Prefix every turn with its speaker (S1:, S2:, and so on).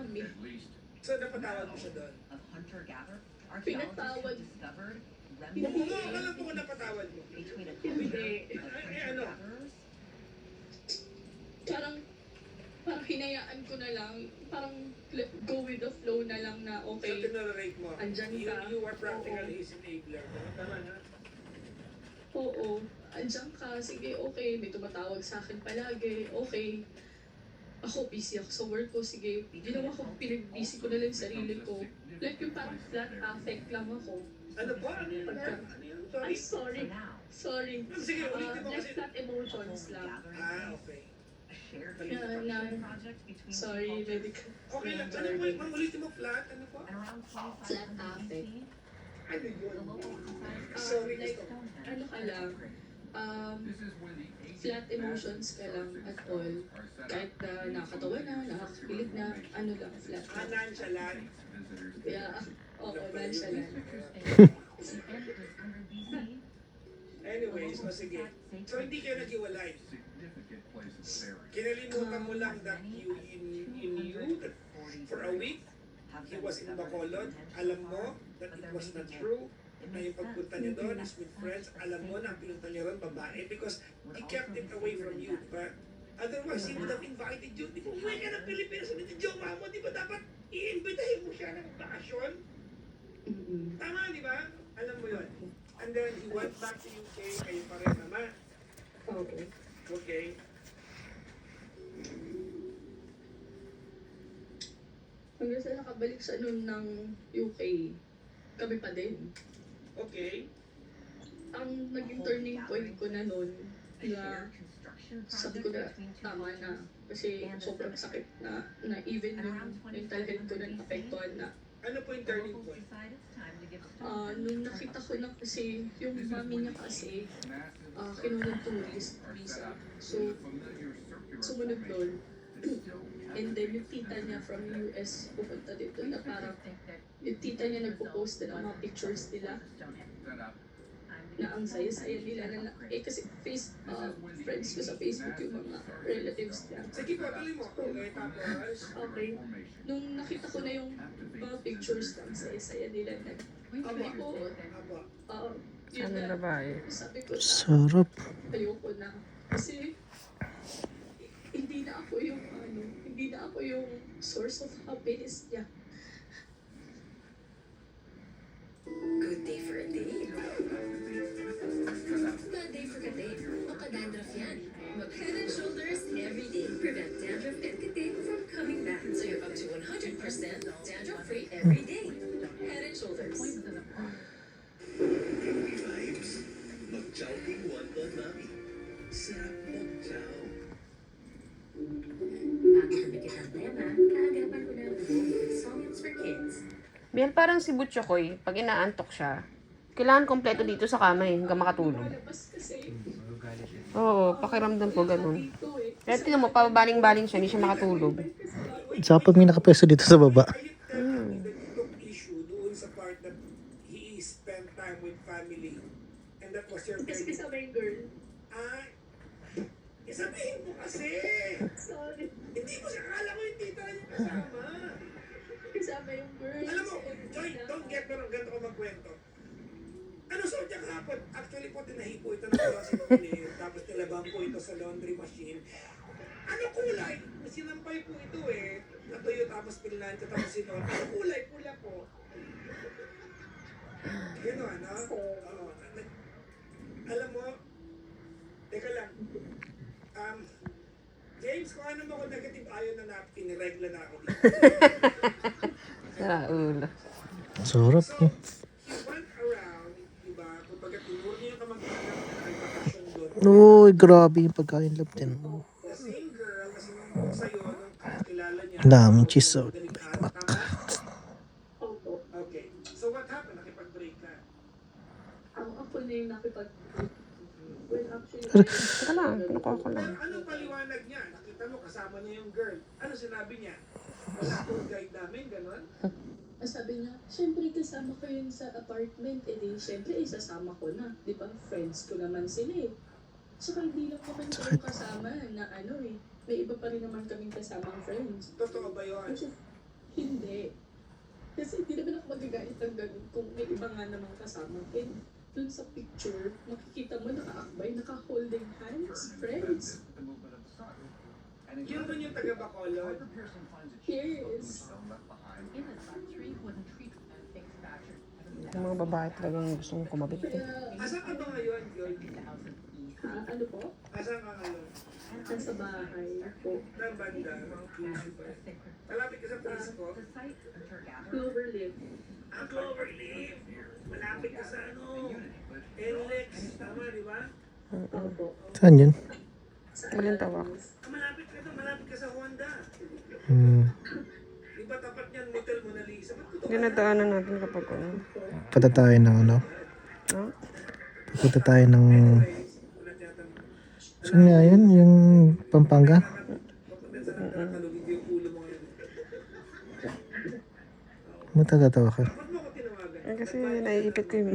S1: kami.
S2: So, napatawad mo siya doon?
S1: Pinatawad.
S2: Oo nga, akala ko kung napatawad mo.
S1: Hindi.
S2: Ano?
S1: Parang hinayaan ko na lang. Parang go with the flow na lang na
S2: So,
S1: okay.
S2: tinarate mo.
S1: Andyan ka.
S2: You are practically his enabler. Tama na?
S1: Oo. Andyan ka. Sige, okay. May tumatawag sa akin palagi. Okay. Ako, busy ako sa work ko. Sige, ginawa ko, pinag-busy ko na lang yung sarili ko. Like yung parang flat affect lang ako.
S2: Ano po? Ano yun? Ano yun?
S1: I'm
S2: Sorry.
S1: sorry.
S2: Sige, ulitin mo
S1: Like
S2: kasi.
S1: flat emotions lang.
S2: Okay.
S1: Sorry, medical.
S2: Okay lang. Ano po? Ma'am, ulitin mo flat? Ano po?
S1: Flat affect.
S2: Ano yun? Sorry,
S1: Like,
S2: gusto ko.
S1: ano ka lang, flat emotions ka lang at all. Kahit na nakakatawa na, nakakakilig na, ano lang, flat.
S2: Nonchalant.
S1: Kaya, oo, nonchalant.
S2: Anyways, sige. So, hindi kayo naghiwalay. Kinalimutan mo lang that you knew that for a week, he was in Bacolod. Alam mo that it was not true. Na yung pagpunta niya doon is with friends. Alam mo na ang pinunta niya doon, babae. Because he kept it away from you. Diba? Otherwise, he would have invited you. Di ba, umuwi ka ng Pilipinas ulit yung jowa mo. Di ba dapat i-invitahin mo siya ng bakasyon? Tama, di ba? Alam mo yun. And then he went back to UK. Kayo pa rin naman.
S1: Okay.
S2: Okay.
S1: Hanggang sa nakabalik siya noon ng UK, kami pa din.
S2: Okay.
S1: Ang naging turning point ko na noon, na sabi ko na tama na. Kasi sobrang sakit na even yung mental health ko na naapektuhan na.
S2: Ano po yung turning point?
S1: Nung nakita ko na kasi, yung mami niya kasi, kinuha ng tourist visa. So, sumunod doon. And then yung tita niya from US pupunta dito na parang, yung tita niya nagpo-post na ng mga pictures nila na ang saya-saya nila na, kasi friends ko sa Facebook yung mga relatives niya.
S2: Sige po, tuloy mo. Okay, tapos.
S1: Okay. Nung nakita ko na yung mga pictures ng saya-saya nila na, sabi ko, yun
S3: Ano
S1: na,
S3: babae?
S1: sabi ko na,
S4: Sarap.
S1: ayoko na. Kasi, hindi na ako yung source of happiness niya.
S5: Good day for a date. Bad day for a date. Baka dandruff yan. Mag Head and Shoulders every day. Prevent dandruff and kitid from coming back. So you're up to 100% dandruff-free every day. Head and Shoulders.
S6: Happy vibes. Mag-chow King One Don Mami. Sarap mag-chow.
S5: Bago tumikit ang tema, kaagapan ko na ang buong with Songits for Kids.
S3: Biel, parang si Butchokoy, pag inaantok siya, kailangan kompleto dito sa kama hanggang makatulog.
S1: Malabas kasi,
S3: Oo, pakiramdam ko ganun. Pero tingnan mo, pababaling-baling siya, hindi siya makatulog.
S4: Sa pag may nakapwesto dito sa baba.
S2: That took issue doon sa part that he spent time with family. And that was your
S1: kasi
S2: baby.
S1: kasama yung girl.
S2: Sabihin mo kasi.
S1: Sorry.
S2: Hindi mo siya akala ko yung tita niya kasama.
S1: Kasama yung girl.
S2: Alam mo, Joy, don't get me wrong, ganito ko magkwento. Ano suot niya kahapon? Actually po, tinahi po ito ng si Pinil, tapos nilabang po ito sa laundry machine. Ano kulay? Sinampay po ito eh. Natuyo tapos pinlansya tapos sinon. Ano kulay? Pula po. Gano'n, no? Oo. Alam mo, teka lang. James, kung ano mo ko negative ion na napkin, regla na ako dito.
S3: Sa ulo.
S4: Sarap.
S2: So, he went around, diba, kapag tinuro niya yung kamag-anak na ay bakasyon doon.
S4: Uy, grabe yung pagkain lab din.
S2: The same girl, kasi nung sa'yo, nung kilala niya.
S4: Daming cheese sa
S2: Big
S4: Big Mac.
S1: Opo.
S2: Okay. So what happened? Nakipag-break ka?
S1: Ako na yung nakipag... Well, actually,
S3: Teka lang, kukuha ko lang.
S2: Pero anong paliwanag niya? Nakita mo, kasama niya yung girl. Ano sinabi niya? Wala tour guide namin, gano'n?
S1: sabi niya, syempre kasama ko yun sa apartment. Eh di, syempre isasama ko na. Di ba, friends ko naman sila eh. Saka hindi lang naman kayo kasama na ano eh. May iba pa rin naman kaming kasamang friends.
S2: Totoo ba yun?
S1: Kasi, Hindi. Kasi hindi naman ako magagalit ng ganun kung may iba nga namang kasama. And dun sa picture, makikita mo nakaakbay, naka-holding hands, friends.
S2: Yun ba yung taga Bacolod?
S1: Yes.
S3: Yung mga babae talagang gustong kumabit eh.
S1: Kaya,
S2: Asan ka ba ngayon, Yun?
S1: ano po?
S2: Asan ka ngayon?
S1: Nasa bahay po.
S2: Ng banda? Malapit ka sa Frisco?
S1: Cloverleaf.
S2: Ang Cloverleaf! Malapit ka sa ano? NLEX, tama di ba?
S1: Opo.
S4: Saan yun?
S3: Balintawak.
S2: Malapit ka doon, malapit ka sa Honda.
S4: Hmm.
S2: Di ba tapat niyan, Motel Mona Lisa? Ba't totoo?
S3: Dinadaanan natin kapag ano.
S4: Punta tayo ng ano?
S3: No?
S4: Punta tayo ng...
S2: Wala tinatanong.
S4: Saan nga yun? Yung Pampanga?
S2: Papunta sa nagkakalugid yung ulo mo ngayon.
S4: Matatawa ka.
S2: Ba't mo ako tinawagan?
S3: Eh, kasi naiipit ko yung